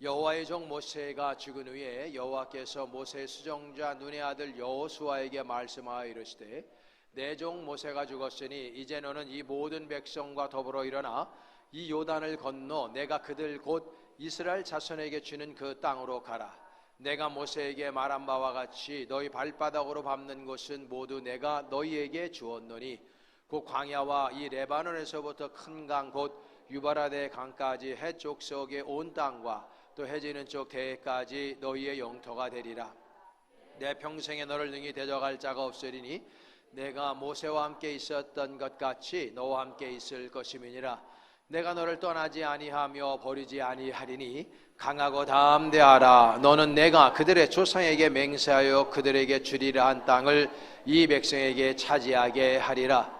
여호와의 종 모세가 죽은 후에 여호와께서 모세의 수종자 눈의 아들 여호수아에게 말씀하여 이르시되 내 종 모세가 죽었으니 이제 너는 이 모든 백성과 더불어 일어나 이 요단을 건너 내가 그들 곧 이스라엘 자손에게 주는 그 땅으로 가라. 내가 모세에게 말한 바와 같이 너희 발바닥으로 밟는 곳은 모두 내가 너희에게 주었노니 그 광야와 이 레바논에서부터 큰 강 곧 유바라데 강까지 해쪽 속의 온 땅과 또 해지는 쪽 대해까지 너희의 영토가 되리라. 내 평생에 너를 능히 대적할 자가 없으리니 내가 모세와 함께 있었던 것 같이 너와 함께 있을 것임이니라. 내가 너를 떠나지 아니하며 버리지 아니하리니 강하고 담대하라. 너는 내가 그들의 조상에게 맹세하여 그들에게 주리라 한 땅을 이 백성에게 차지하게 하리라.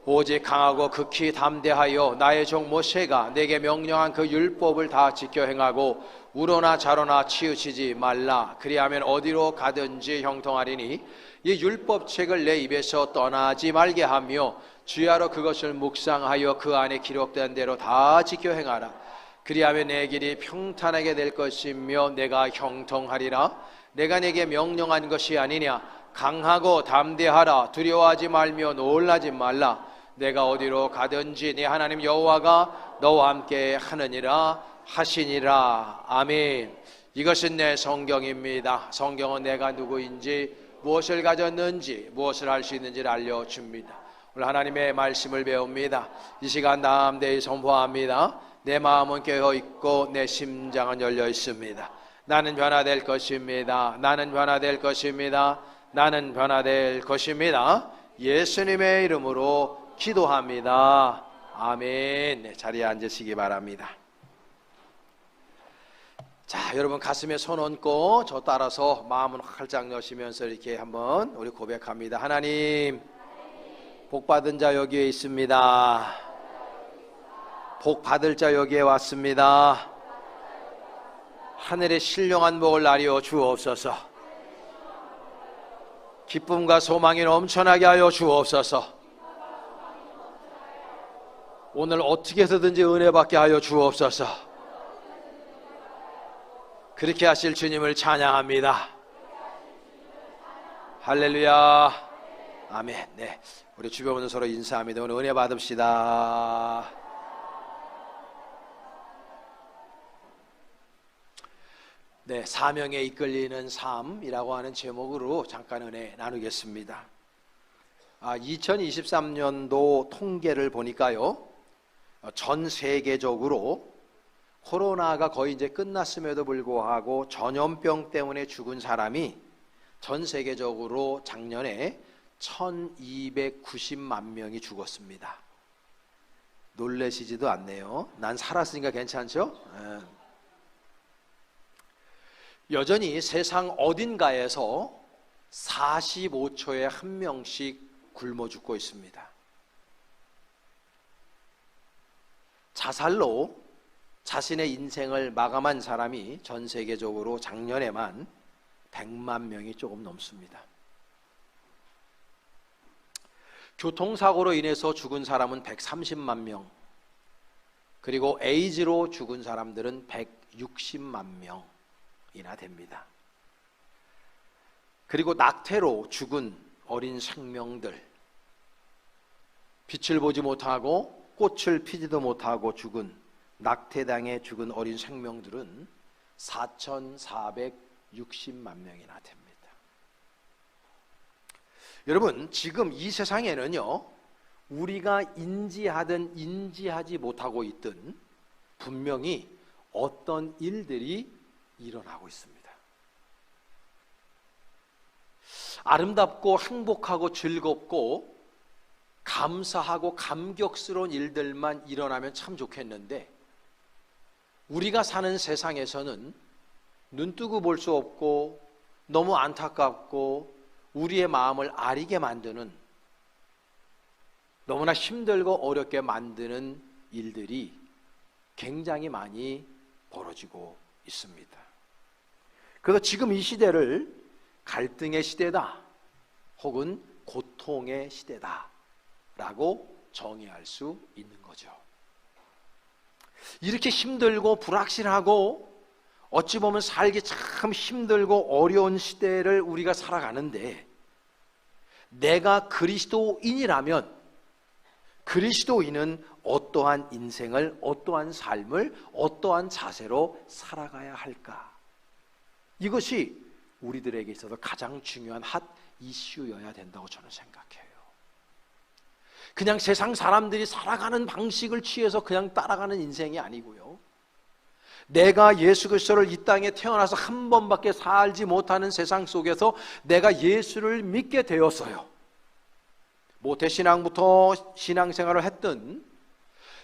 오직 강하고 극히 담대하여 나의 종 모세가 내게 명령한 그 율법을 다 지켜 행하고 우로나 좌로나 치우치지 말라. 그리하면 어디로 가든지 형통하리니 이 율법책을 내 입에서 떠나지 말게 하며 주야로 그것을 묵상하여 그 안에 기록된 대로 다 지켜 행하라. 그리하면 내 길이 평탄하게 될 것이며 내가 형통하리라. 내가 내게 명령한 것이 아니냐. 강하고 담대하라. 두려워하지 말며 놀라지 말라. 내가 어디로 가든지 네 하나님 여호와가 너와 함께 하느니라 하시니라. 아멘. 이것은 내 성경입니다. 성경은 내가 누구인지 무엇을 가졌는지 무엇을 할 수 있는지를 알려줍니다. 오늘 하나님의 말씀을 배웁니다. 이 시간 담대히 선포합니다. 내 마음은 깨어있고 내 심장은 열려 있습니다. 나는 변화될 것입니다. 나는 변화될 것입니다. 나는 변화될 것입니다. 예수님의 이름으로 기도합니다. 아멘. 네, 자리에 앉으시기 바랍니다. 자, 여러분 가슴에 손 얹고 저 따라서 마음은 활짝 여시면서 이렇게 한번 우리 고백합니다. 하나님, 복 받은 자 여기에 있습니다. 복 받을 자 여기에 왔습니다. 하늘의 신령한 복을 나리어 주옵소서. 기쁨과 소망이 넘쳐나게 하여 주옵소서. 오늘 어떻게 해서든지 은혜 받게 하여 주옵소서. 그렇게 하실 주님을 찬양합니다. 할렐루야. 아멘. 네, 우리 주변 분들 서로 인사합니다. 오늘 은혜 받읍시다. 네, 사명에 이끌리는 삶이라고 하는 제목으로 잠깐 은혜 나누겠습니다. 2023년도 통계를 보니까요, 전 세계적으로 코로나가 거의 이제 끝났음에도 불구하고 전염병 때문에 죽은 사람이 전 세계적으로 작년에 1290만 명이 죽었습니다. 놀라시지도 않네요. 난 살았으니까 괜찮죠? 여전히 세상 어딘가에서 45초에 한 명씩 굶어 죽고 있습니다. 자살로 자신의 인생을 마감한 사람이 전 세계적으로 작년에만 100만 명이 조금 넘습니다. 교통사고로 인해서 죽은 사람은 130만 명, 그리고 에이즈로 죽은 사람들은 160만 명이나 됩니다. 그리고 낙태로 죽은 어린 생명들, 빛을 보지 못하고 꽃을 피지도 못하고 죽은, 낙태당해 죽은 어린 생명들은 4,460만 명이나 됩니다. 여러분, 지금 이 세상에는요, 우리가 인지하든 인지하지 못하고 있든 분명히 어떤 일들이 일어나고 있습니다. 아름답고 행복하고 즐겁고 감사하고 감격스러운 일들만 일어나면 참 좋겠는데, 우리가 사는 세상에서는 눈뜨고 볼 수 없고 너무 안타깝고 우리의 마음을 아리게 만드는, 너무나 힘들고 어렵게 만드는 일들이 굉장히 많이 벌어지고 있습니다. 그래서 지금 이 시대를 갈등의 시대다 혹은 고통의 시대다 라고 정의할 수 있는 거죠. 이렇게 힘들고 불확실하고 어찌 보면 살기 참 힘들고 어려운 시대를 우리가 살아가는데, 내가 그리스도인이라면 그리스도인은 어떠한 인생을, 어떠한 삶을, 어떠한 자세로 살아가야 할까? 이것이 우리들에게 있어서 가장 중요한 핫 이슈여야 된다고 저는 생각해요. 그냥 세상 사람들이 살아가는 방식을 취해서 그냥 따라가는 인생이 아니고요, 내가 예수 그리스도를 이 땅에 태어나서 한 번밖에 살지 못하는 세상 속에서 내가 예수를 믿게 되었어요. 모태신앙부터 신앙생활을 했든,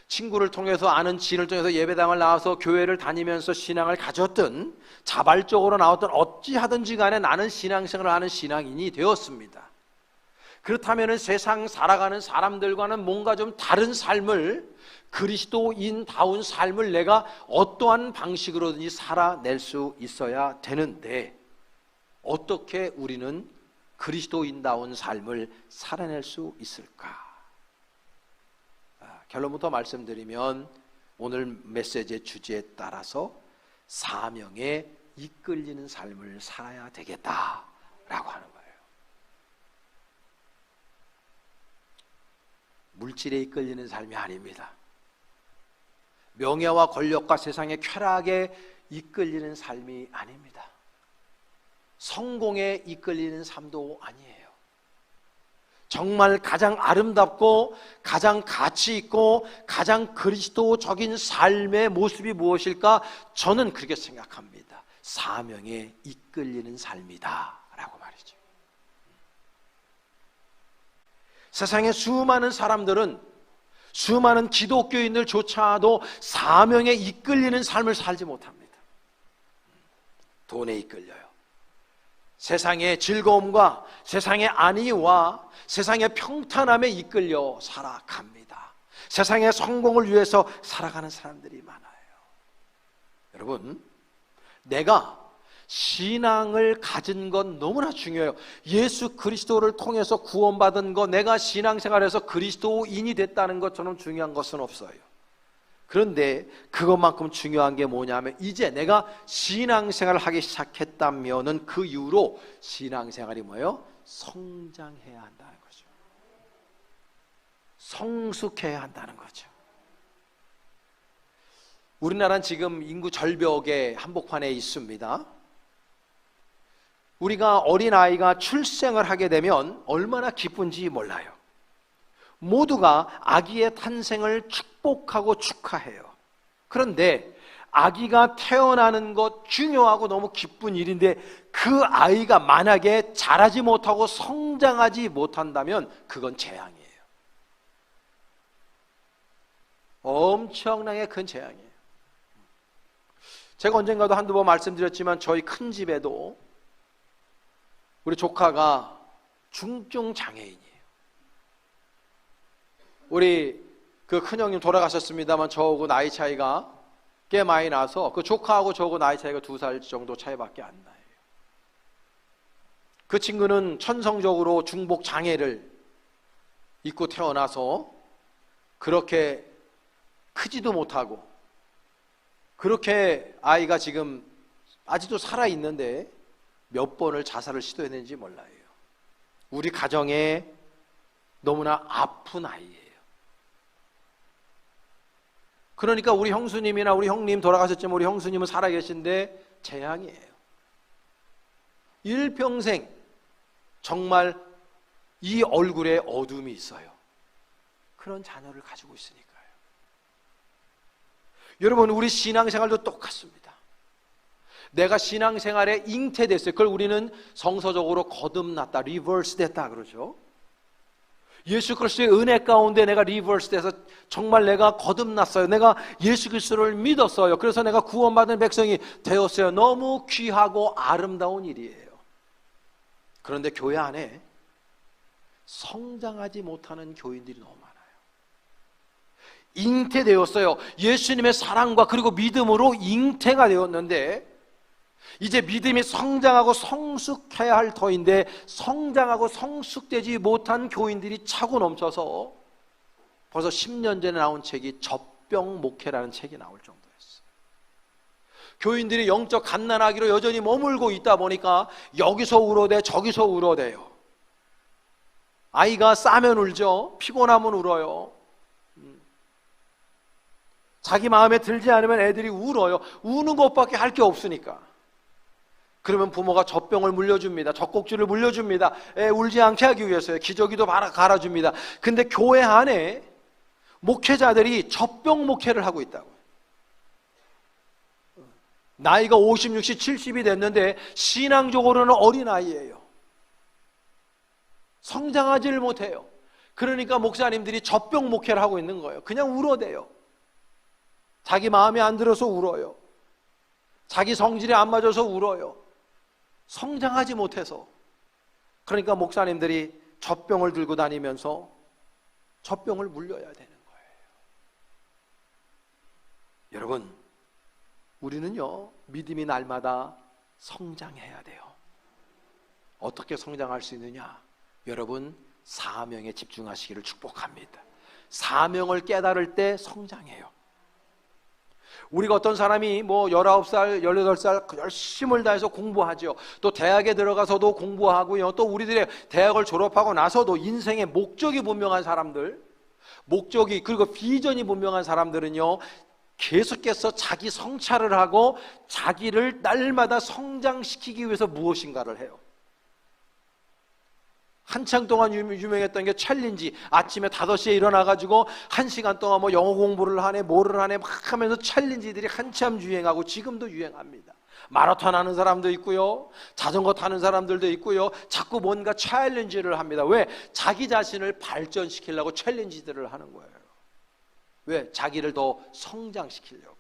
친구를 통해서 아는 지인을 통해서 예배당을 나와서 교회를 다니면서 신앙을 가졌든, 자발적으로 나왔든 어찌하든지 간에 나는 신앙생활을 하는 신앙인이 되었습니다. 그렇다면 세상 살아가는 사람들과는 뭔가 좀 다른 삶을, 그리스도인다운 삶을 내가 어떠한 방식으로든지 살아낼 수 있어야 되는데, 어떻게 우리는 그리스도인다운 삶을 살아낼 수 있을까? 결론부터 말씀드리면 오늘 메시지의 주제에 따라서 사명에 이끌리는 삶을 살아야 되겠다라고 하는 거예요. 물질에 이끌리는 삶이 아닙니다. 명예와 권력과 세상의 쾌락에 이끌리는 삶이 아닙니다. 성공에 이끌리는 삶도 아니에요. 정말 가장 아름답고 가장 가치 있고 가장 그리스도적인 삶의 모습이 무엇일까? 저는 그렇게 생각합니다. 사명에 이끌리는 삶이다 라고 말이죠. 세상의 수많은 사람들은, 수많은 기독교인들조차도 사명에 이끌리는 삶을 살지 못합니다. 돈에 이끌려요. 세상의 즐거움과 세상의 안위와 세상의 평탄함에 이끌려 살아갑니다. 세상의 성공을 위해서 살아가는 사람들이 많아요. 여러분, 내가 신앙을 가진 건 너무나 중요해요. 예수 그리스도를 통해서 구원받은 것, 내가 신앙생활에서 그리스도인이 됐다는 것처럼 중요한 것은 없어요. 그런데 그것만큼 중요한 게 뭐냐면, 이제 내가 신앙생활을 하기 시작했다면은 그 이후로 신앙생활이 뭐예요? 성장해야 한다는 거죠. 성숙해야 한다는 거죠. 우리나라는 지금 인구 절벽의 한복판에 있습니다. 우리가 어린아이가 출생을 하게 되면 얼마나 기쁜지 몰라요. 모두가 아기의 탄생을 축복하고 축하해요. 그런데 아기가 태어나는 것 중요하고 너무 기쁜 일인데, 그 아이가 만약에 자라지 못하고 성장하지 못한다면 그건 재앙이에요. 엄청나게 큰 재앙이에요. 제가 언젠가도 한두 번 말씀드렸지만, 저희 큰 집에도 우리 조카가 중증 장애인이에요. 우리 그 큰형님 돌아가셨습니다만 저하고 나이 차이가 꽤 많이 나서, 그 조카하고 저하고 나이 차이가 2살 정도 차이밖에 안 나요. 그 친구는 천성적으로 중복 장애를 입고 태어나서 그렇게 크지도 못하고, 그렇게 아이가 지금 아직도 살아있는데 몇 번을 자살을 시도했는지 몰라요. 우리 가정에 너무나 아픈 아이예요. 그러니까 우리 형수님이나 우리 형님 돌아가셨지만 우리 형수님은 살아계신데 재앙이에요. 일평생 정말 이 얼굴에 어둠이 있어요. 그런 자녀를 가지고 있으니까요. 여러분, 우리 신앙생활도 똑같습니다. 내가 신앙생활에 잉태됐어요. 그걸 우리는 성서적으로 거듭났다, 리버스 됐다 그러죠. 예수 그리스도의 은혜 가운데 내가 리버스 돼서 정말 내가 거듭났어요. 내가 예수 그리스도를 믿었어요. 그래서 내가 구원받은 백성이 되었어요. 너무 귀하고 아름다운 일이에요. 그런데 교회 안에 성장하지 못하는 교인들이 너무 많아요. 잉태되었어요. 예수님의 사랑과 그리고 믿음으로 잉태가 되었는데, 이제 믿음이 성장하고 성숙해야 할 터인데 성장하고 성숙되지 못한 교인들이 차고 넘쳐서 벌써 10년 전에 나온 책이 젖병 목회라는 책이 나올 정도였어요. 교인들이 영적 갓난아기로 여전히 머물고 있다 보니까 여기서 울어대 저기서 울어대요. 아이가 싸면 울죠. 피곤하면 울어요. 자기 마음에 들지 않으면 애들이 울어요. 우는 것밖에 할 게 없으니까. 그러면 부모가 젖병을 물려줍니다. 젖꼭지를 물려줍니다. 애 울지 않게 하기 위해서요. 기저귀도 갈아줍니다. 근데 교회 안에 목회자들이 젖병 목회를 하고 있다고요. 나이가 50, 60, 70이 됐는데 신앙적으로는 어린아이예요. 성장하지를 못해요. 그러니까 목사님들이 젖병 목회를 하고 있는 거예요. 그냥 울어대요. 자기 마음에 안 들어서 울어요. 자기 성질에 안 맞아서 울어요. 성장하지 못해서. 그러니까 목사님들이 젖병을 들고 다니면서 젖병을 물려야 되는 거예요. 여러분, 우리는요, 믿음이 날마다 성장해야 돼요. 어떻게 성장할 수 있느냐? 여러분, 사명에 집중하시기를 축복합니다. 사명을 깨달을 때 성장해요. 우리가 어떤 사람이 19살, 18살 열심을 다해서 공부하죠. 또 대학에 들어가서도 공부하고요. 또 우리들의 대학을 졸업하고 나서도 인생의 목적이 분명한 사람들, 그리고 비전이 분명한 사람들은요, 계속해서 자기 성찰을 하고 자기를 날마다 성장시키기 위해서 무엇인가를 해요. 한창 동안 유명했던 게 챌린지. 아침에 5시에 일어나가지고 1시간 동안 영어 공부를 하네 뭐를 하네 막 하면서 챌린지들이 한참 유행하고 지금도 유행합니다. 마라톤 하는 사람도 있고요, 자전거 타는 사람들도 있고요. 자꾸 뭔가 챌린지를 합니다. 왜? 자기 자신을 발전시키려고 챌린지들을 하는 거예요. 왜? 자기를 더 성장시키려고.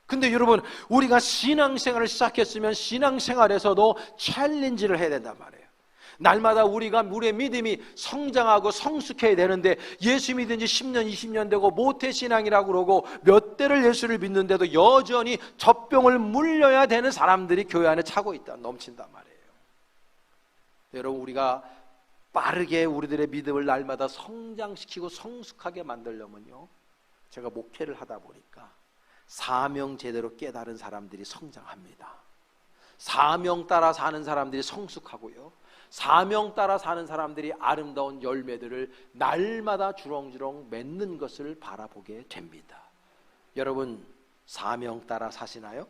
근데 여러분, 우리가 신앙생활을 시작했으면 신앙생활에서도 챌린지를 해야 된단 말이에요. 날마다 우리의 믿음이 성장하고 성숙해야 되는데, 예수 믿은 지 10년, 20년 되고 모태신앙이라고 그러고 몇 대를 예수를 믿는데도 여전히 젖병을 물려야 되는 사람들이 교회 안에 차고 있다, 넘친단 말이에요. 여러분, 우리가 빠르게 우리들의 믿음을 날마다 성장시키고 성숙하게 만들려면요, 제가 목회를 하다 보니까 사명 제대로 깨달은 사람들이 성장합니다. 사명 따라 사는 사람들이 성숙하고요, 사명 따라 사는 사람들이 아름다운 열매들을 날마다 주렁주렁 맺는 것을 바라보게 됩니다. 여러분, 사명 따라 사시나요?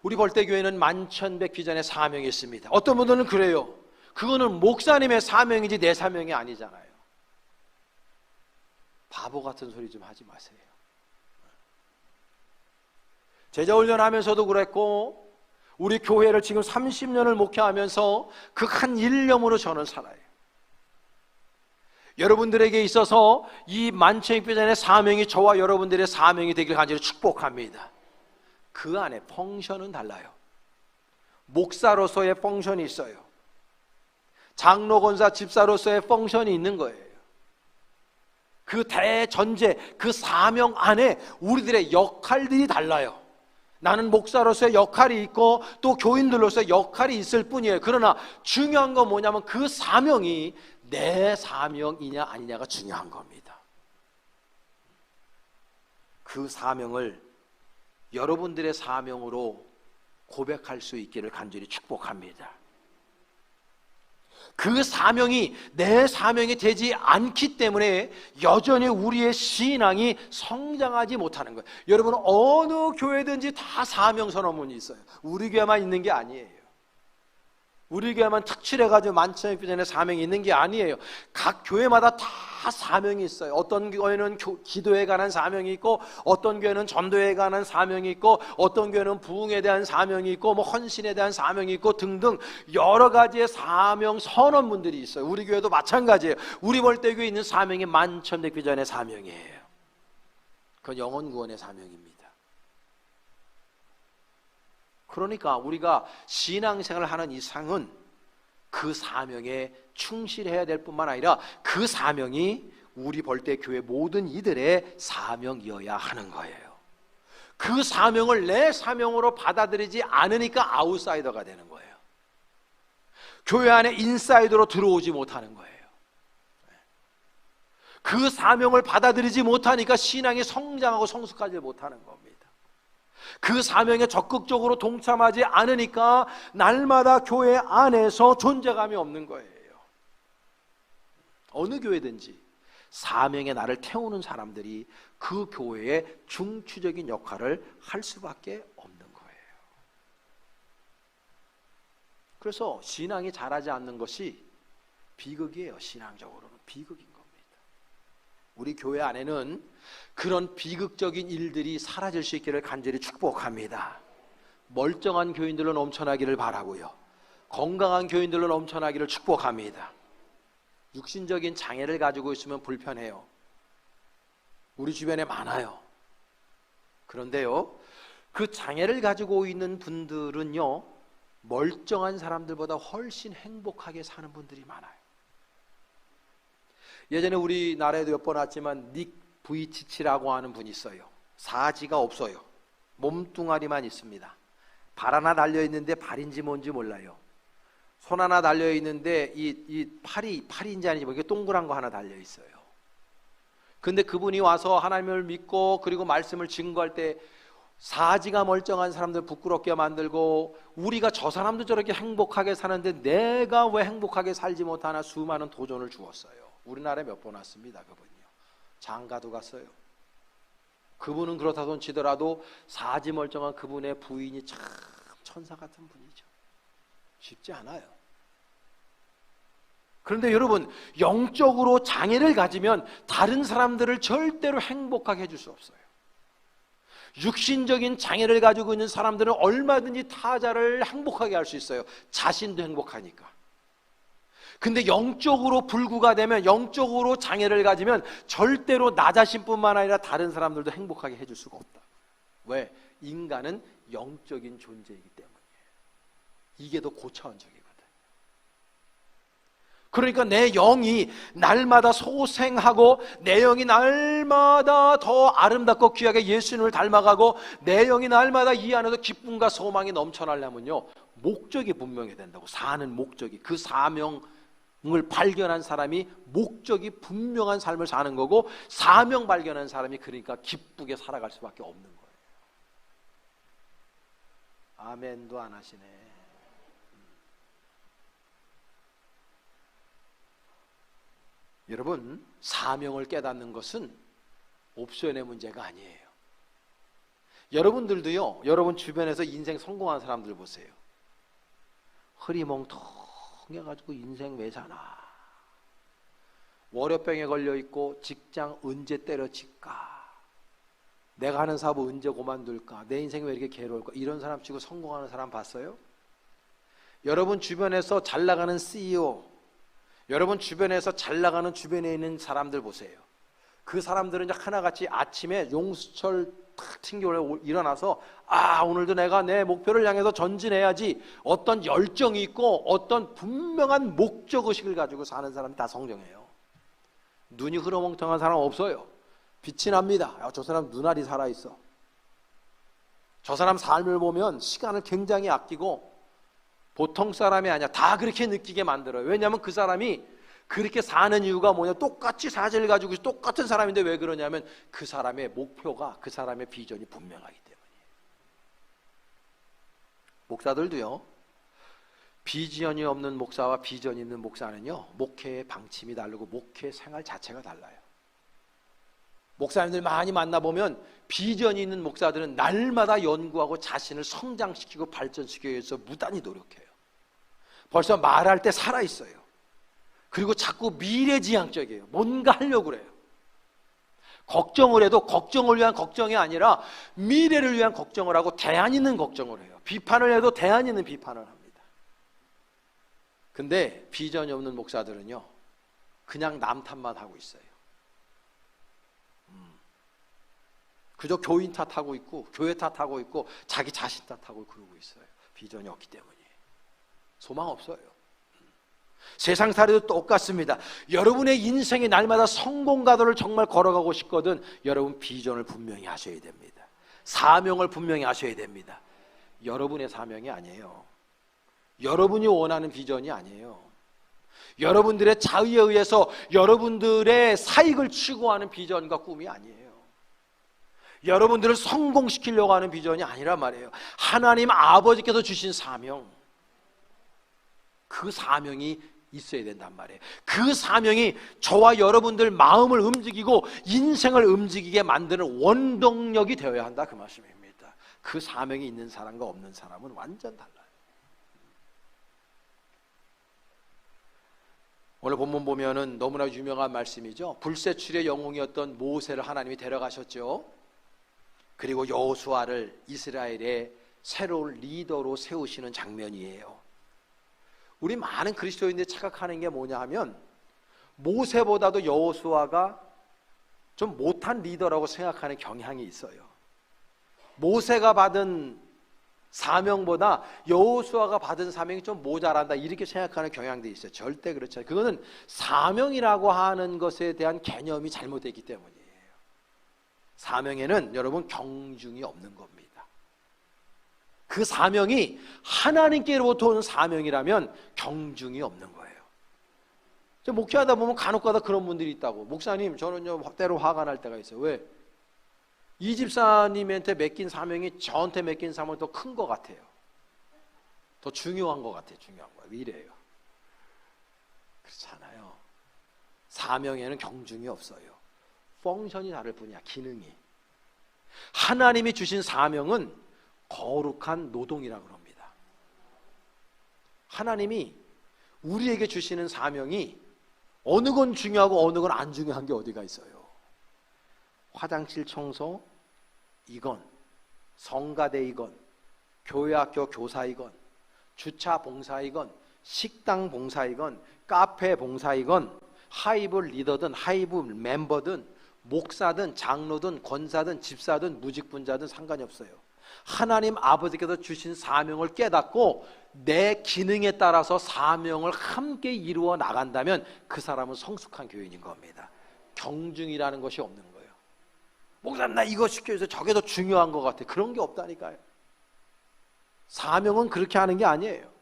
우리 벌떼교회는 만천백귀전의 사명이 있습니다. 어떤 분들은 그래요. 그거는 목사님의 사명이지 내 사명이 아니잖아요. 바보 같은 소리 좀 하지 마세요. 제자훈련하면서도 그랬고, 우리 교회를 지금 30년을 목회하면서 그 한 일념으로 저는 살아요. 여러분들에게 있어서 이 만천백귀전의 사명이 저와 여러분들의 사명이 되길 간절히 축복합니다. 그 안에 펑션은 달라요. 목사로서의 펑션이 있어요. 장로, 권사, 집사로서의 펑션이 있는 거예요. 그 대전제, 그 사명 안에 우리들의 역할들이 달라요. 나는 목사로서의 역할이 있고 또 교인들로서의 역할이 있을 뿐이에요. 그러나 중요한 건 뭐냐면 그 사명이 내 사명이냐 아니냐가 중요한 겁니다. 그 사명을 여러분들의 사명으로 고백할 수 있기를 간절히 축복합니다. 그 사명이 내 사명이 되지 않기 때문에 여전히 우리의 신앙이 성장하지 못하는 거예요. 여러분, 어느 교회든지 다 사명 선언문이 있어요. 우리 교회만 있는 게 아니에요. 우리 교회만 특출해가지고 만천백귀전의 사명이 있는 게 아니에요. 각 교회마다 다 사명이 있어요. 어떤 교회는 기도에 관한 사명이 있고, 어떤 교회는 전도에 관한 사명이 있고, 어떤 교회는 부흥에 대한 사명이 있고, 헌신에 대한 사명이 있고 등등 여러 가지의 사명 선언문들이 있어요. 우리 교회도 마찬가지예요. 우리 벌떼교회에 있는 사명이 만천백귀전의 사명이에요. 그건 영혼 구원의 사명입니다. 그러니까 우리가 신앙생활을 하는 이상은 그 사명에 충실해야 될 뿐만 아니라 그 사명이 우리 벌떼교회 모든 이들의 사명이어야 하는 거예요. 그 사명을 내 사명으로 받아들이지 않으니까 아웃사이더가 되는 거예요. 교회 안에 인사이더로 들어오지 못하는 거예요. 그 사명을 받아들이지 못하니까 신앙이 성장하고 성숙하지 못하는 겁니다. 그 사명에 적극적으로 동참하지 않으니까 날마다 교회 안에서 존재감이 없는 거예요. 어느 교회든지 사명에 나를 태우는 사람들이 그 교회의 중추적인 역할을 할 수밖에 없는 거예요. 그래서 신앙이 자라지 않는 것이 비극이에요. 신앙적으로는 비극인 겁니다. 우리 교회 안에는 그런 비극적인 일들이 사라질 수 있기를 간절히 축복합니다. 멀쩡한 교인들로 넘쳐나기를 바라고요, 건강한 교인들로 넘쳐나기를 축복합니다. 육신적인 장애를 가지고 있으면 불편해요. 우리 주변에 많아요. 그런데요, 그 장애를 가지고 있는 분들은요, 멀쩡한 사람들보다 훨씬 행복하게 사는 분들이 많아요. 예전에 우리나라에도 몇 번 왔지만 닉 부이치치라고 하는 분이 있어요. 사지가 없어요. 몸뚱아리만 있습니다. 발 하나 달려있는데 발인지 뭔지 몰라요. 손 하나 달려있는데 이 팔인지 아닌지 모르겠어요. 동그란 거 하나 달려있어요. 근데 그분이 와서 하나님을 믿고 그리고 말씀을 증거할 때 사지가 멀쩡한 사람들 부끄럽게 만들고, 우리가 저 사람도 저렇게 행복하게 사는데 내가 왜 행복하게 살지 못하나 수많은 도전을 주었어요. 우리나라에 몇 번 왔습니다. 그분이요. 장가도 갔어요. 그분은 그렇다 손 치더라도 사지 멀쩡한 그분의 부인이 참 천사 같은 분이죠. 쉽지 않아요. 그런데 여러분, 영적으로 장애를 가지면 다른 사람들을 절대로 행복하게 해줄 수 없어요. 육신적인 장애를 가지고 있는 사람들은 얼마든지 타자를 행복하게 할 수 있어요. 자신도 행복하니까. 근데 영적으로 불구가 되면, 영적으로 장애를 가지면 절대로 나 자신뿐만 아니라 다른 사람들도 행복하게 해줄 수가 없다. 왜? 인간은 영적인 존재이기 때문이에요. 이게 더 고차원적이거든. 그러니까 내 영이 날마다 소생하고 내 영이 날마다 더 아름답고 귀하게 예수님을 닮아가고 내 영이 날마다 이 안에서 기쁨과 소망이 넘쳐나려면요, 목적이 분명해야 된다고. 사는 목적이, 그 사명을 발견한 사람이 목적이 분명한 삶을 사는 거고, 사명 발견한 사람이 그러니까 기쁘게 살아갈 수밖에 없는 거예요. 아멘도 안 하시네. 여러분, 사명을 깨닫는 것은 옵션의 문제가 아니에요. 여러분들도요, 여러분 주변에서 인생 성공한 사람들 보세요. 흐리멍텅해가지고 인생 왜 사나, 월요병에 걸려있고 직장 언제 때려칠까, 내가 하는 사업 언제 그만둘까, 내 인생이 왜 이렇게 괴로울까, 이런 사람 치고 성공하는 사람 봤어요? 여러분 주변에서 잘 나가는 CEO, 여러분 주변에서 잘 나가는 주변에 있는 사람들 보세요. 그 사람들은 하나같이 아침에 용수철 탁 튕겨 일어나서 오늘도 내가 내 목표를 향해서 전진해야지, 어떤 열정이 있고 어떤 분명한 목적의식을 가지고 사는 사람이 다 성공해요. 눈이 흐려멍텅한 사람 없어요. 빛이 납니다. 저 사람 눈알이 살아있어. 저 사람 삶을 보면 시간을 굉장히 아끼고 보통 사람이 아니야. 다 그렇게 느끼게 만들어요. 왜냐하면 그 사람이 그렇게 사는 이유가 뭐냐, 똑같이 사실을 가지고 똑같은 사람인데 왜 그러냐면 그 사람의 목표가, 그 사람의 비전이 분명하기 때문이에요. 목사들도요, 비전이 없는 목사와 비전이 있는 목사는요, 목회의 방침이 다르고 목회 생활 자체가 달라요. 목사님들 많이 만나보면 비전이 있는 목사들은 날마다 연구하고 자신을 성장시키고 발전시키기 위해서 무단히 노력해요. 벌써 말할 때 살아있어요. 그리고 자꾸 미래지향적이에요. 뭔가 하려고 그래요. 걱정을 해도 걱정을 위한 걱정이 아니라 미래를 위한 걱정을 하고 대안 있는 걱정을 해요. 비판을 해도 대안 있는 비판을 합니다. 근데 비전이 없는 목사들은요, 그냥 남 탓만 하고 있어요. 그저 교인 탓하고 있고 교회 탓하고 있고 자기 자신 탓하고 그러고 있어요. 비전이 없기 때문이에요. 소망 없어요. 세상 살이도 똑같습니다. 여러분의 인생이 날마다 성공가도를 정말 걸어가고 싶거든 여러분 비전을 분명히 하셔야 됩니다. 사명을 분명히 하셔야 됩니다. 여러분의 사명이 아니에요. 여러분이 원하는 비전이 아니에요. 여러분들의 자의에 의해서 여러분들의 사익을 추구하는 비전과 꿈이 아니에요. 여러분들을 성공시키려고 하는 비전이 아니란 말이에요. 하나님 아버지께서 주신 사명, 그 사명이 있어야 된단 말이에요. 그 사명이 저와 여러분들 마음을 움직이고 인생을 움직이게 만드는 원동력이 되어야 한다, 그 말씀입니다. 그 사명이 있는 사람과 없는 사람은 완전 달라요. 오늘 본문 보면은 너무나 유명한 말씀이죠. 불세출의 영웅이었던 모세를 하나님이 데려가셨죠. 그리고 여호수아를 이스라엘의 새로운 리더로 세우시는 장면이에요. 우리 많은 그리스도인들이 착각하는 게 뭐냐 하면 모세보다도 여호수아가 좀 못한 리더라고 생각하는 경향이 있어요. 모세가 받은 사명보다 여호수아가 받은 사명이 좀 모자란다, 이렇게 생각하는 경향도 있어요. 절대 그렇지 않아요. 그거는 사명이라고 하는 것에 대한 개념이 잘못되어 있기 때문이에요. 사명에는 여러분 경중이 없는 겁니다. 그 사명이 하나님께로부터 오는 사명이라면 경중이 없는 거예요. 목회하다 보면 간혹가다 그런 분들이 있다고. 목사님, 저는요 때로 화가 날 때가 있어요. 왜? 이 집사님한테 맡긴 사명이 저한테 맡긴 사명이 더 큰 것 같아요. 더 중요한 것 같아요. 중요한 거예요. 이래요. 그렇잖아요. 사명에는 경중이 없어요. 펑션이 다를 뿐이야. 기능이. 하나님이 주신 사명은 거룩한 노동이라고 합니다. 하나님이 우리에게 주시는 사명이 어느 건 중요하고 어느 건 안 중요한 게 어디가 있어요. 화장실 청소 이건, 성가대이건, 교회학교 교사이건, 주차 봉사이건, 식당 봉사이건, 카페 봉사이건, 하이브 리더든 하이브 멤버든 목사든 장로든 권사든 집사든 무직분자든 상관이 없어요. 하나님 아버지께서 주신 사명을 깨닫고 내 기능에 따라서 사명을 함께 이루어 나간다면 그 사람은 성숙한 교인인 겁니다. 경중이라는 것이 없는 거예요. 목사님, 나 이거 시켜줘서 저게 더 중요한 것 같아. 그런 게 없다니까요. 사명은 그렇게 하는 게 아니에요.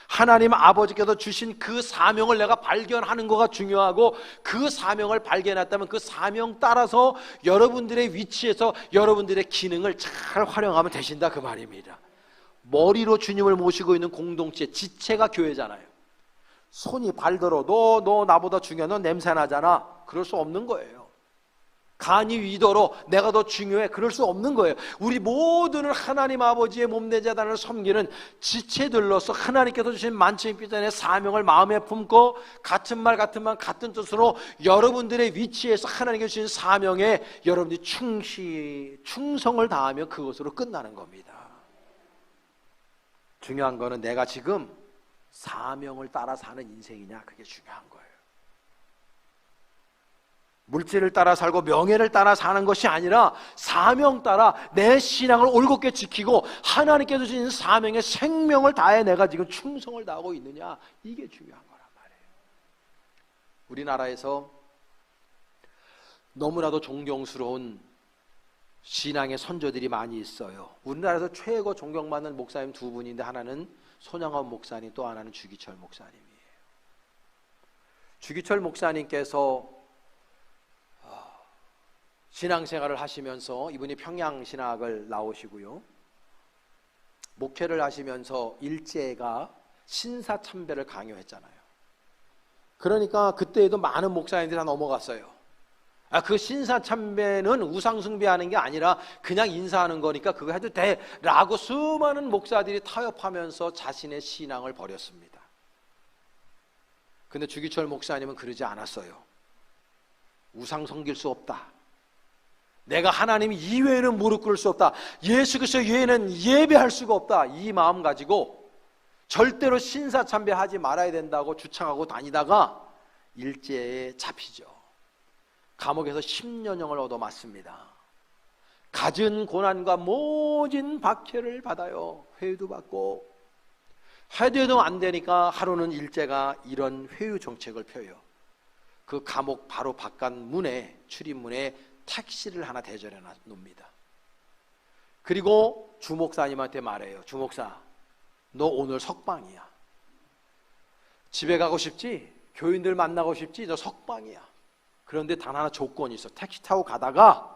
하나님 아버지께서 주신 그 사명을 내가 발견하는 거가 중요하고, 그 사명을 발견했다면 그 사명 따라서 여러분들의 위치에서 여러분들의 기능을 잘 활용하면 되신다, 그 말입니다. 머리로 주님을 모시고 있는 공동체, 지체가 교회잖아요. 손이 발들어 너 나보다 중요해, 너 냄새 나잖아, 그럴 수 없는 거예요. 간이 위더러 내가 더 중요해, 그럴 수 없는 거예요. 우리 모두는 하나님 아버지의 몸된 자단을 섬기는 지체들로서 하나님께서 주신 만천의 비전의 사명을 마음에 품고 같은 말 같은 마음 같은 뜻으로 여러분들의 위치에서 하나님께 주신 사명에 여러분들이 충성을 다하며 그것으로 끝나는 겁니다. 중요한 거는 내가 지금 사명을 따라 사는 인생이냐, 그게 중요한 거예요. 물질을 따라 살고 명예를 따라 사는 것이 아니라 사명 따라 내 신앙을 올곧게 지키고 하나님께서 주신 사명에 생명을 다해 내가 지금 충성을 다하고 있느냐, 이게 중요한 거란 말이에요. 우리나라에서 너무나도 존경스러운 신앙의 선조들이 많이 있어요. 우리나라에서 최고 존경받는 목사님 두 분인데, 하나는 손양원 목사님, 또 하나는 주기철 목사님이에요. 주기철 목사님께서 신앙생활을 하시면서 이분이 평양신학을 나오시고요, 목회를 하시면서 일제가 신사참배를 강요했잖아요. 그러니까 그때에도 많은 목사님들이 다 넘어갔어요. 그 신사참배는 우상숭배하는 게 아니라 그냥 인사하는 거니까 그거 해도 돼 라고 수많은 목사들이 타협하면서 자신의 신앙을 버렸습니다. 근데 주기철 목사님은 그러지 않았어요. 우상 섬길 수 없다, 내가 하나님 이외에는 무릎 꿇을 수 없다, 예수 그리스도 이외에는 예배할 수가 없다, 이 마음 가지고 절대로 신사참배하지 말아야 된다고 주창하고 다니다가 일제에 잡히죠. 감옥에서 10년형을 얻어맞습니다. 갖은 고난과 모진 박해를 받아요. 회유도 받고. 해도 안 되니까 하루는 일제가 이런 회유 정책을 펴요. 그 감옥 바로 바깥 문에, 출입문에 택시를 하나 대절해 놓습니다. 그리고 주목사님한테 말해요. 주목사, 너 오늘 석방이야. 집에 가고 싶지? 교인들 만나고 싶지? 저 석방이야. 그런데 단 하나 조건이 있어. 택시 타고 가다가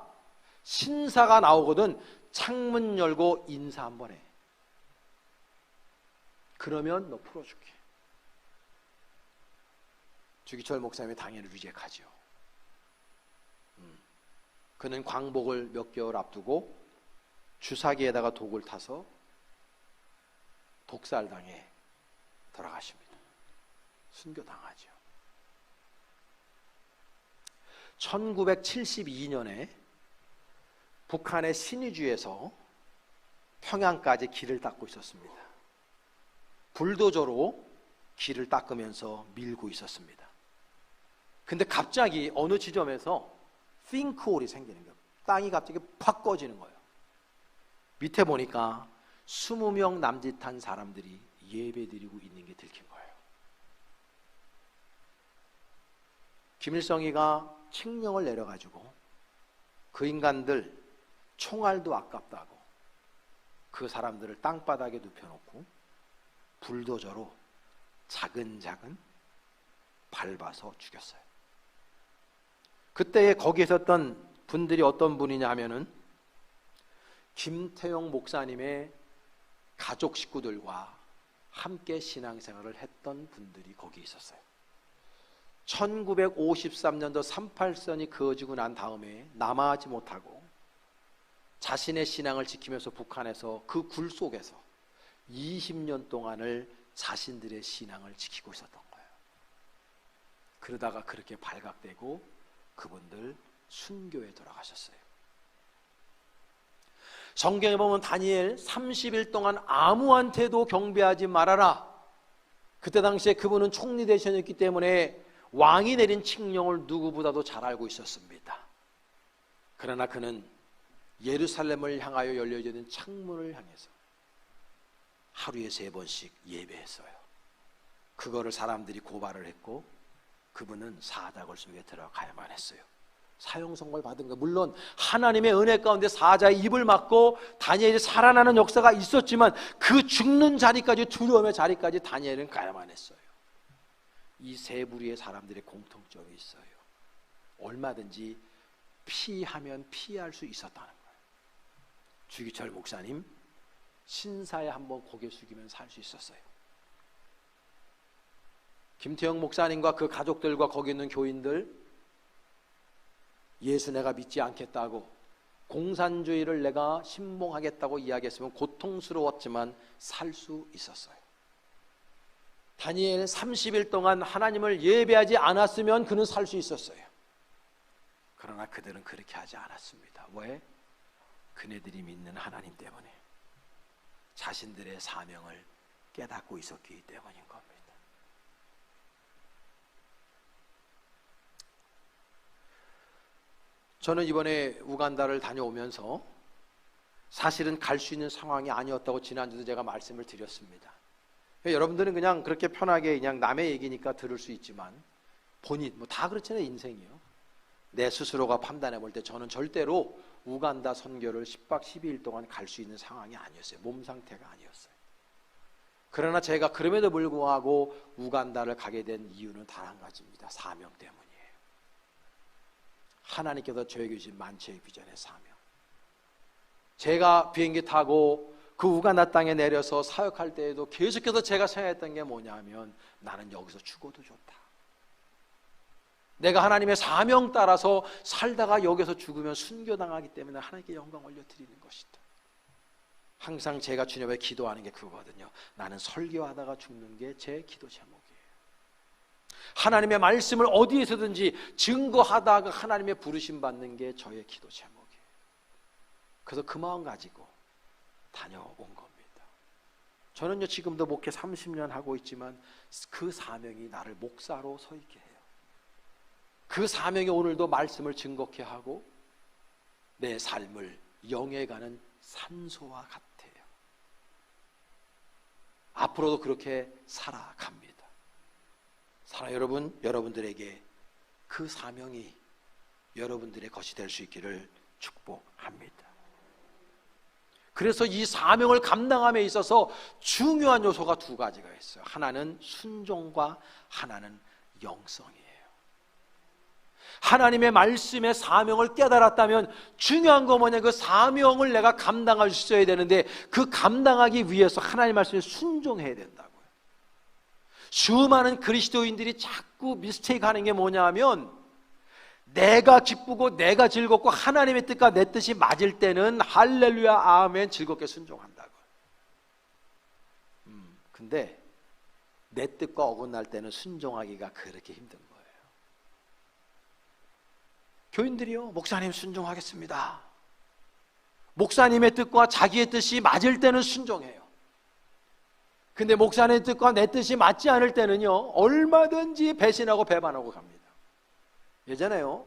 신사가 나오거든. 창문 열고 인사 한번 해. 그러면 너 풀어줄게. 주기철 목사님이 당연히 리젝하죠. 그는 광복을 몇 개월 앞두고 주사기에다가 독을 타서 독살당해 돌아가십니다. 순교당하죠. 1972년에 북한의 신의주에서 평양까지 길을 닦고 있었습니다. 불도저로 길을 닦으면서 밀고 있었습니다. 근데 갑자기 어느 지점에서 싱크홀이 생기는 거예요. 땅이 갑자기 팍 꺼지는 거예요. 밑에 보니까 20명 남짓한 사람들이 예배드리고 있는 게 들킨 거예요. 김일성이가 칙령을 내려가지고 그 인간들 총알도 아깝다고 그 사람들을 땅바닥에 눕혀놓고 불도저로 차근차근 밟아서 죽였어요. 그때에 거기에 있었던 분들이 어떤 분이냐 하면은 김태용 목사님의 가족 식구들과 함께 신앙생활을 했던 분들이 거기 있었어요. 1953년도 38선이 그어지고 난 다음에 남아하지 못하고 자신의 신앙을 지키면서 북한에서 그 굴 속에서 20년 동안을 자신들의 신앙을 지키고 있었던 거예요. 그러다가 그렇게 발각되고 그분들 순교에 돌아가셨어요. 성경에 보면 다니엘 30일 동안 아무한테도 경배하지 말아라. 그때 당시에 그분은 총리 대신이었기 때문에 왕이 내린 칙령을 누구보다도 잘 알고 있었습니다. 그러나 그는 예루살렘을 향하여 열려져 있는 창문을 향해서 하루에 3번씩 예배했어요. 그거를 사람들이 고발을 했고 그분은 사자굴 속에 들어가야만 했어요. 사형선고를 받은 거. 물론 하나님의 은혜 가운데 사자의 입을 막고 다니엘이 살아나는 역사가 있었지만 그 죽는 자리까지, 두려움의 자리까지 다니엘은 가야만 했어요. 이 세 부류의 사람들의 공통점이 있어요. 얼마든지 피하면 피할 수 있었다는 거예요. 주기철 목사님 신사에 한번 고개 숙이면 살 수 있었어요. 김태형 목사님과 그 가족들과 거기 있는 교인들, 예수 내가 믿지 않겠다고, 공산주의를 내가 신봉하겠다고 이야기했으면 고통스러웠지만 살 수 있었어요. 다니엘 30일 동안 하나님을 예배하지 않았으면 그는 살 수 있었어요. 그러나 그들은 그렇게 하지 않았습니다. 왜? 그네들이 믿는 하나님 때문에, 자신들의 사명을 깨닫고 있었기 때문인 겁니다. 저는 이번에 우간다를 다녀오면서 사실은 갈 수 있는 상황이 아니었다고 지난주도 제가 말씀을 드렸습니다. 여러분들은 그냥 그렇게 편하게 그냥 남의 얘기니까 들을 수 있지만 본인 뭐 다 그렇잖아요. 인생이요. 내 스스로가 판단해 볼 때 저는 절대로 우간다 선교를 10박 12일 동안 갈 수 있는 상황이 아니었어요. 몸 상태가 아니었어요. 그러나 제가 그럼에도 불구하고 우간다를 가게 된 이유는 단 한 가지입니다. 사명 때문이에요. 하나님께서 저에게 주신 만체의 비전의 사명. 제가 비행기 타고 그 우간다 땅에 내려서 사역할 때에도 계속해서 제가 생각했던 게 뭐냐면, 나는 여기서 죽어도 좋다. 내가 하나님의 사명 따라서 살다가 여기서 죽으면 순교당하기 때문에 하나님께 영광 올려드리는 것이다. 항상 제가 주님 앞에 기도하는 게 그거거든요. 나는 설교하다가 죽는 게 제 기도 제목이에요. 하나님의 말씀을 어디에서든지 증거하다가 하나님의 부르심 받는 게 저의 기도 제목이에요. 그래서 그 마음 가지고 다녀온 겁니다. 저는요 지금도 목회 30년 하고 있지만 그 사명이 나를 목사로 서 있게 해요. 그 사명이 오늘도 말씀을 증거케 하고 내 삶을 영해가는 산소와 같아요. 앞으로도 그렇게 살아갑니다. 사랑 여러분, 여러분들에게 그 사명이 여러분들의 것이 될 수 있기를 축복합니다. 그래서 이 사명을 감당함에 있어서 중요한 요소가 두 가지가 있어요. 하나는 순종과 하나는 영성이에요. 하나님의 말씀의 사명을 깨달았다면 중요한 거 뭐냐, 그 사명을 내가 감당할 수 있어야 되는데 그 감당하기 위해서 하나님의 말씀에 순종해야 된다고요. 수많은 그리스도인들이 자꾸 미스테이크 하는 게 뭐냐 하면, 내가 기쁘고 내가 즐겁고 하나님의 뜻과 내 뜻이 맞을 때는 할렐루야 아멘 즐겁게 순종한다고. 근데 내 뜻과 어긋날 때는 순종하기가 그렇게 힘든 거예요. 교인들이요, 목사님 순종하겠습니다. 목사님의 뜻과 자기의 뜻이 맞을 때는 순종해요. 근데 목사님의 뜻과 내 뜻이 맞지 않을 때는요, 얼마든지 배신하고 배반하고 갑니다. 예전에요,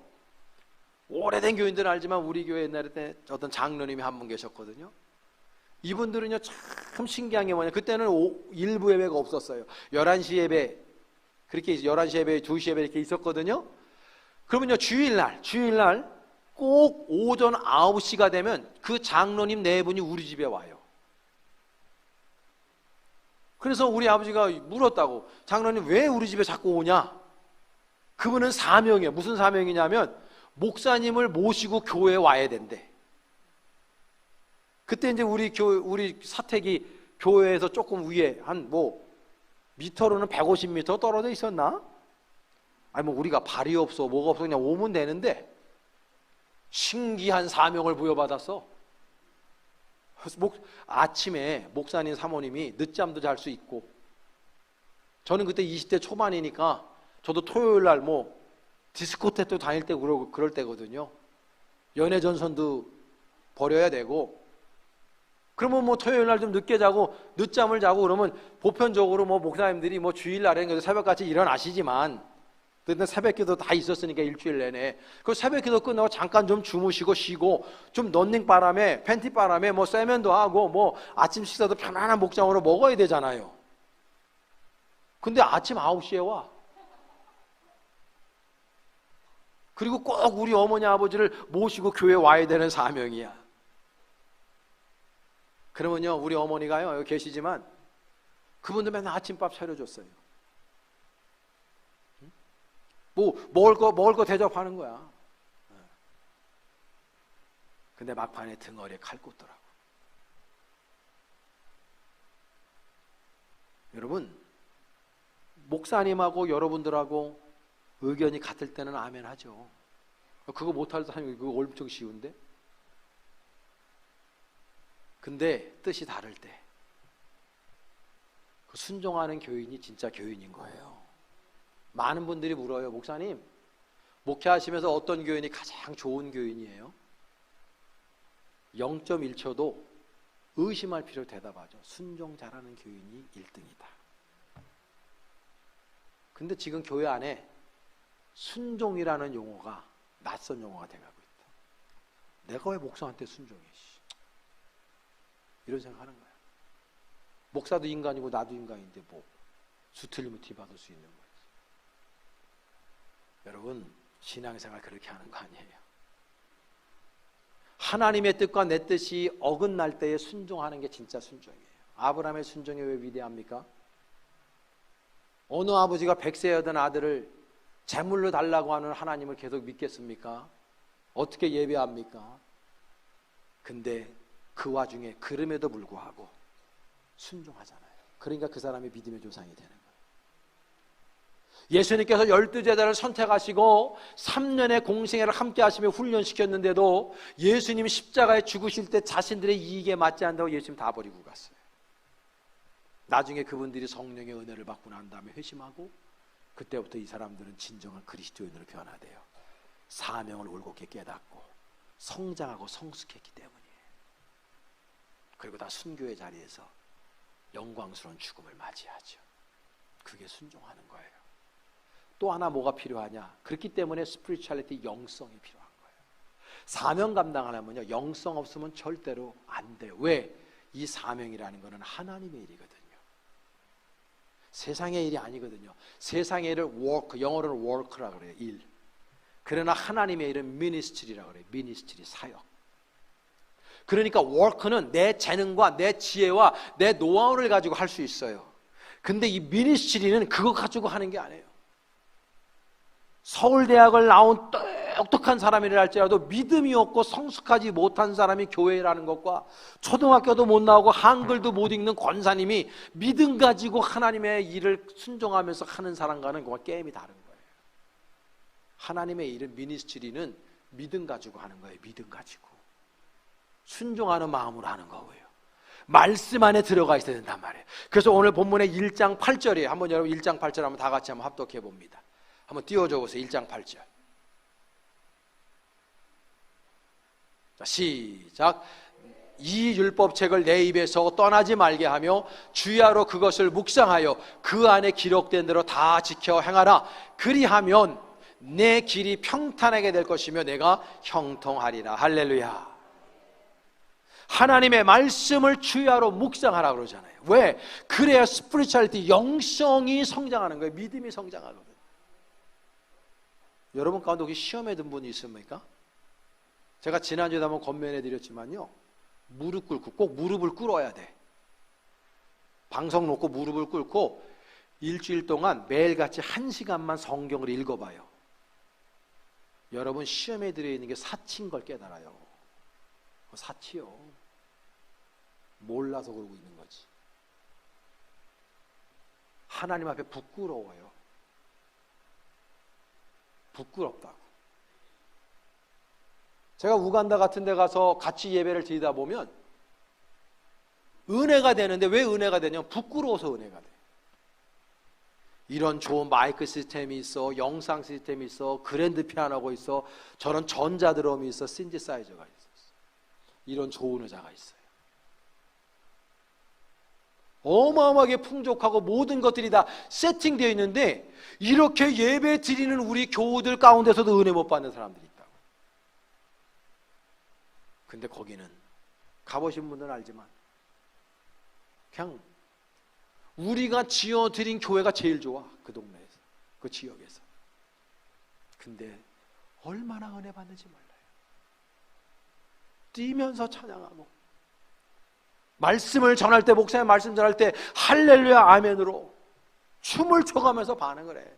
오래된 교인들은 알지만 우리 교회 옛날에 때 어떤 장로님이 한 분 계셨거든요. 이분들은요 참 신기한 게 뭐냐, 그때는 일부 예배가 없었어요. 11시 예배, 그렇게 11시 예배, 2시 예배 이렇게 있었거든요. 그러면요 주일날 꼭 오전 9시가 되면 그 장로님 네 분이 우리 집에 와요. 그래서 우리 아버지가 물었다고, 장로님 왜 우리 집에 자꾸 오냐? 그분은 사명이에요. 무슨 사명이냐면 목사님을 모시고 교회에 와야 된대. 그때 이제 우리 사택이 교회에서 조금 위에 한 미터로는 150m 떨어져 있었나? 아니 우리가 발이 없어 뭐가 없어 그냥 오면 되는데 신기한 사명을 부여받았어. 아침에 목사님 사모님이 늦잠도 잘 수 있고, 저는 그때 20대 초반이니까 저도 토요일날 디스코테도 다닐 때 그럴 때거든요. 연애 전선도 버려야 되고, 그러면 토요일날 좀 늦게 자고 늦잠을 자고 그러면 보편적으로 목사님들이 주일날에는 새벽같이 일어나시지만, 근데 새벽기도 다 있었으니까 일주일 내내 그 새벽기도 끝나고 잠깐 좀 주무시고 쉬고 좀 런닝바람에 팬티바람에 세면도 하고 아침 식사도 편안한 목장으로 먹어야 되잖아요. 근데 아침 9시에 와. 그리고 꼭 우리 어머니 아버지를 모시고 교회에 와야 되는 사명이야. 그러면요 우리 어머니가요 여기 계시지만 그분도 맨날 아침밥 차려줬어요. 먹을 거 대접하는 거야. 근데 막판에 등어리에 칼 꽂더라고. 여러분, 목사님하고 여러분들하고 의견이 같을 때는 아멘 하죠. 그거 못할 사람이 그거 엄청 쉬운데. 근데 뜻이 다를 때 그 순종하는 교인이 진짜 교인인 거예요. 많은 분들이 물어요. 목사님, 목회하시면서 어떤 교인이 가장 좋은 교인이에요? 0.1초도 의심할 필요 대답하죠. 순종 잘하는 교인이 1등이다. 근데 지금 교회 안에 순종이라는 용어가 낯선 용어가 돼가고 있다. 내가 왜 목사한테 순종해? 이런 생각하는 거야. 목사도 인간이고 나도 인간인데 수틀리면 뒤받을 수 있는 거지. 여러분, 신앙생활 그렇게 하는 거 아니에요. 하나님의 뜻과 내 뜻이 어긋날 때에 순종하는 게 진짜 순종이에요. 아브라함의 순종이 왜 위대합니까? 어느 아버지가 100세였던 아들을 제물로 달라고 하는 하나님을 계속 믿겠습니까? 어떻게 예배합니까? 근데 그 와중에 그럼에도 불구하고 순종하잖아요. 그러니까 그 사람이 믿음의 조상이 되는 거예요. 예수님께서 12제자를 선택하시고 3년의 공생애를 함께 하시며 훈련시켰는데도 예수님이 십자가에 죽으실 때 자신들의 이익에 맞지 않다고 예수님 다 버리고 갔어요. 나중에 그분들이 성령의 은혜를 받고 난 다음에 회심하고, 그때부터 이 사람들은 진정한 그리스도인으로 변화돼요. 사명을 올곧게 깨닫고 성장하고 성숙했기 때문이에요. 그리고 다 순교의 자리에서 영광스러운 죽음을 맞이하죠. 그게 순종하는 거예요. 또 하나 뭐가 필요하냐? 그렇기 때문에 스피리추얼리티, 영성이 필요한 거예요. 사명 감당하려면요 영성 없으면 절대로 안 돼요. 왜? 이 사명이라는 거는 하나님의 일이거든요. 세상의 일이 아니거든요. 세상의 일을 work, 영어로는 work라고 그래요. 일. 그러나 하나님의 일은 ministry라고 그래요. ministry, 사역. 그러니까 워크는 내 재능과 내 지혜와 내 노하우를 가지고 할 수 있어요. 근데 이 미니스트리는 그거 가지고 하는 게 아니에요. 서울대학을 나온 똑똑한 사람이라 할지라도 믿음이 없고 성숙하지 못한 사람이 교회라는 것과 초등학교도 못 나오고 한글도 못 읽는 권사님이 믿음 가지고 하나님의 일을 순종하면서 하는 사람과는 그건 게임이 다른 거예요. 하나님의 일은 미니스트리는 믿음 가지고 하는 거예요. 믿음 가지고 순종하는 마음으로 하는 거고요. 말씀 안에 들어가 있어야 된단 말이에요. 그래서 오늘 본문의 1장 8절이에요. 한번 여러분 1장 8절 한번 다 같이 한번 합독해 봅니다. 한번 띄워줘 보세요. 1장 8절. 자, 시작. 이 율법책을 내 입에서 떠나지 말게 하며 주야로 그것을 묵상하여 그 안에 기록된 대로 다 지켜 행하라. 그리하면 내 길이 평탄하게 될 것이며 내가 형통하리라. 할렐루야. 하나님의 말씀을 주야로 묵상하라 그러잖아요. 왜? 그래야 스피리추얼리티, 영성이 성장하는 거예요. 믿음이 성장하거든요. 여러분 가운데 혹시 시험에 든 분이 있습니까? 제가 지난주에 한번 권면해 드렸지만요, 무릎 꿇고, 꼭 무릎을 꿇어야 돼. 방석 놓고 무릎을 꿇고 일주일 동안 매일같이 1시간만 성경을 읽어봐요. 여러분 시험에 들어있는 게 사치인 걸 깨달아요. 사치요. 몰라서 그러고 있는 거지. 하나님 앞에 부끄러워요. 부끄럽다고. 제가 우간다 같은 데 가서 같이 예배를 드리다 보면 은혜가 되는데, 왜 은혜가 되냐면 부끄러워서 은혜가 돼. 이런 좋은 마이크 시스템이 있어, 영상 시스템이 있어, 그랜드 피아노가 있어, 저런 전자드럼이 있어, 신디사이저가 있어. 이런 좋은 의자가 있어요. 어마어마하게 풍족하고 모든 것들이 다 세팅되어 있는데 이렇게 예배 드리는 우리 교우들 가운데서도 은혜 못 받는 사람들이 있다고. 근데 거기는 가보신 분들은 알지만 그냥 우리가 지어드린 교회가 제일 좋아. 그 동네에서, 그 지역에서. 근데 얼마나 은혜 받는지 몰라요. 뛰면서 찬양하고, 말씀을 전할 때, 목사님 말씀 전할 때 할렐루야 아멘으로 춤을 춰가면서 반응을 해.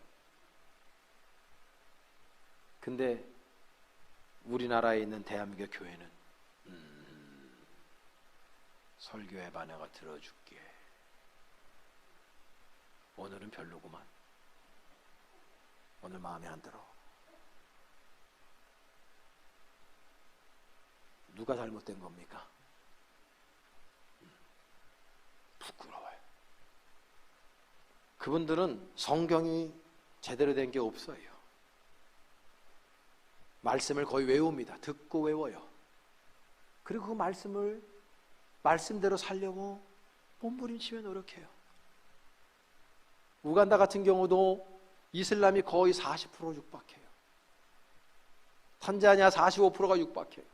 근데 우리나라에 있는 대한민국 교회는 설교의 반응을 들어줄게. 오늘은 별로구만. 오늘 마음에 안 들어. 누가 잘못된 겁니까? 부끄러워요. 그분들은 성경이 제대로 된 게 없어요. 말씀을 거의 외웁니다. 듣고 외워요. 그리고 그 말씀을 말씀대로 살려고 몸부림치며 노력해요. 우간다 같은 경우도 이슬람이 거의 40% 육박해요. 탄자니아 45%가 육박해요.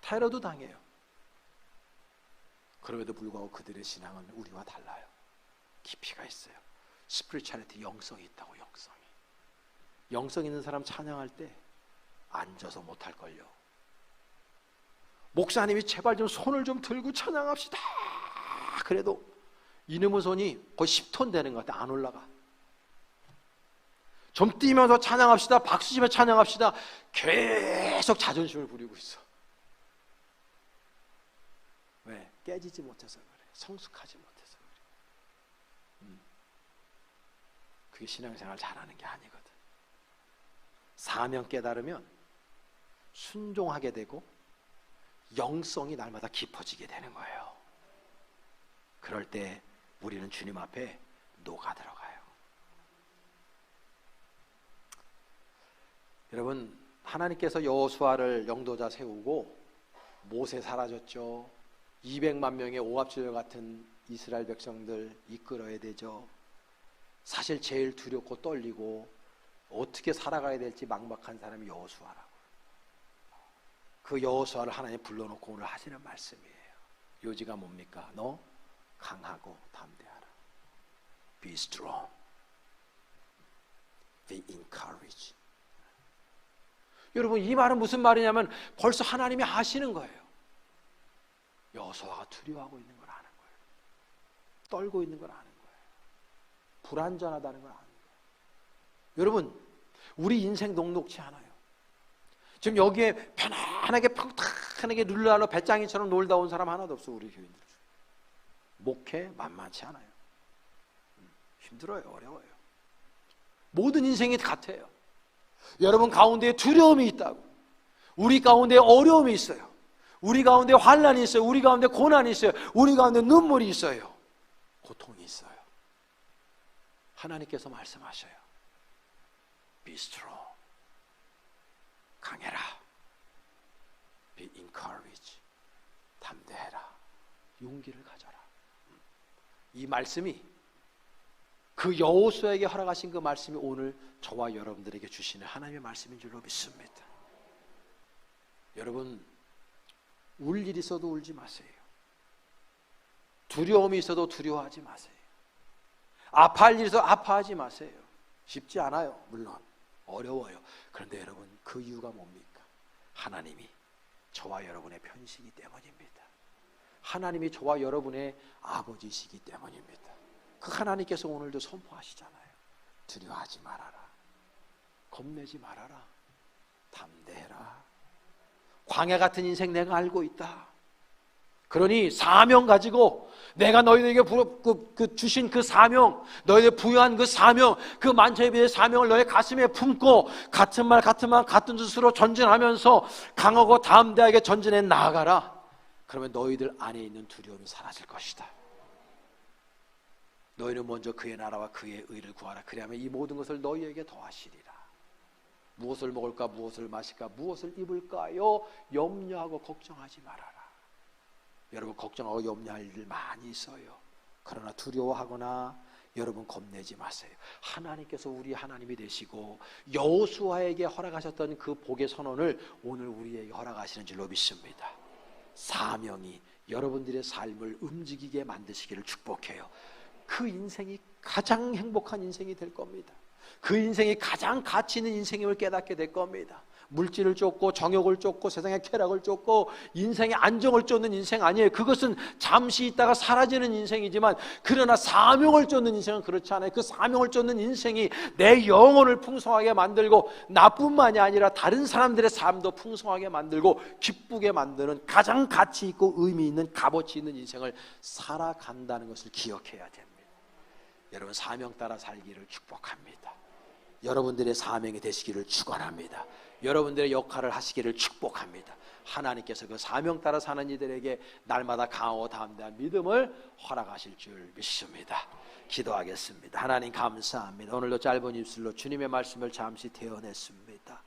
테러도 당해요. 그럼에도 불구하고 그들의 신앙은 우리와 달라요. 깊이가 있어요. 스피리추얼리티, 영성이 있다고. 영성 있는 사람 찬양할 때 앉아서 못할걸요. 목사님이 제발 좀 손을 좀 들고 찬양합시다. 그래도 이놈의 손이 거의 10톤 되는 것 같아. 안 올라가. 좀 뛰면서 찬양합시다, 박수치며 찬양합시다. 계속 자존심을 부리고 있어. 왜? 깨지지 못해서 그래. 성숙하지 못해서 그래. 그게 신앙생활 잘하는 게 아니거든. 사명 깨달으면 순종하게 되고 영성이 날마다 깊어지게 되는 거예요. 그럴 때 우리는 주님 앞에 녹아 들어가요. 여러분, 하나님께서 여호수아를 영도자 세우고 모세 사라졌죠. 200만 명의 오합지졸 같은 이스라엘 백성들 이끌어야 되죠. 사실 제일 두렵고 떨리고 어떻게 살아가야 될지 막막한 사람이 여호수아라고. 그 여호수아를 하나님 불러놓고 오늘 하시는 말씀이에요. 요지가 뭡니까? 너 강하고 담대하라. Be strong. Be encouraged. 여러분, 이 말은 무슨 말이냐면 벌써 하나님이 하시는 거예요. 여호수아가 두려워하고 있는 걸 아는 거예요. 떨고 있는 걸 아는 거예요. 불안전하다는 걸 아는 거예요. 여러분, 우리 인생 녹록치 않아요. 지금 여기에 편안하게 평탄하게 룰라로 배짱이처럼 놀다 온 사람 하나도 없어. 우리 교인들 중에. 목회 만만치 않아요. 힘들어요. 어려워요. 모든 인생이 같아요. 여러분 가운데 두려움이 있다고. 우리 가운데 어려움이 있어요. 우리 가운데 환난이 있어요. 우리 가운데 고난이 있어요. 우리 가운데 눈물이 있어요. 고통이 있어요. 하나님께서 말씀하셔요. Be strong. 강해라. Be encouraged. 담대해라. 용기를 가져라. 이 말씀이, 그 여호수아에게 허락하신 그 말씀이 오늘 저와 여러분들에게 주시는 하나님의 말씀인 줄로 믿습니다. 여러분, 울 일이 있어도 울지 마세요. 두려움이 있어도 두려워하지 마세요. 아파할 일이 있어도 아파하지 마세요. 쉽지 않아요. 물론 어려워요. 그런데 여러분, 그 이유가 뭡니까? 하나님이 저와 여러분의 편이시기 때문입니다. 하나님이 저와 여러분의 아버지시기 때문입니다. 그 하나님께서 오늘도 선포하시잖아요. 두려워하지 말아라. 겁내지 말아라. 담대해라. 광야 같은 인생 내가 알고 있다. 그러니 사명 가지고 내가 너희들에게 주신 그 사명, 너희들 부여한 그 사명, 그 만천의 사명을 너희 가슴에 품고 같은 말 같은 뜻으로 전진하면서 강하고 담대하게 전진해 나아가라. 그러면 너희들 안에 있는 두려움이 사라질 것이다. 너희는 먼저 그의 나라와 그의 의를 구하라. 그리하면 이 모든 것을 너희에게 더하시리라. 무엇을 먹을까, 무엇을 마실까, 무엇을 입을까요? 염려하고 걱정하지 말아라. 여러분, 걱정하고 염려할 일 많이 있어요. 그러나 두려워하거나 여러분 겁내지 마세요. 하나님께서 우리 하나님이 되시고 여호수아에게 허락하셨던 그 복의 선언을 오늘 우리에게 허락하시는 줄로 믿습니다. 사명이 여러분들의 삶을 움직이게 만드시기를 축복해요. 그 인생이 가장 행복한 인생이 될 겁니다. 그 인생이 가장 가치 있는 인생임을 깨닫게 될 겁니다. 물질을 쫓고 정욕을 쫓고 세상의 쾌락을 쫓고 인생의 안정을 쫓는 인생 아니에요. 그것은 잠시 있다가 사라지는 인생이지만, 그러나 사명을 쫓는 인생은 그렇지 않아요. 그 사명을 쫓는 인생이 내 영혼을 풍성하게 만들고 나뿐만이 아니라 다른 사람들의 삶도 풍성하게 만들고 기쁘게 만드는 가장 가치 있고 의미 있는 값어치 있는 인생을 살아간다는 것을 기억해야 됩니다. 여러분, 사명 따라 살기를 축복합니다. 여러분들의 사명이 되시기를 축원합니다. 여러분들의 역할을 하시기를 축복합니다. 하나님께서 그 사명 따라 사는 이들에게 날마다 강하고 담대한 믿음을 허락하실 줄 믿습니다. 기도하겠습니다. 하나님 감사합니다. 오늘도 짧은 입술로 주님의 말씀을 잠시 태어냈습니다.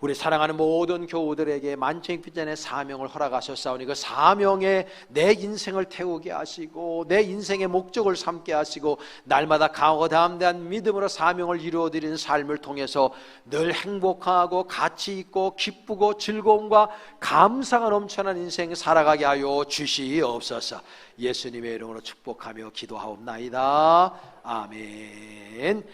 우리 사랑하는 모든 교우들에게 만천빛전의 사명을 허락하셨사오니 그 사명에 내 인생을 태우게 하시고 내 인생의 목적을 삼게 하시고 날마다 강하고 담대한 믿음으로 사명을 이루어드리는 삶을 통해서 늘 행복하고 가치 있고 기쁘고 즐거움과 감사가 넘쳐나는 인생 살아가게 하여 주시옵소서. 예수님의 이름으로 축복하며 기도하옵나이다. 아멘.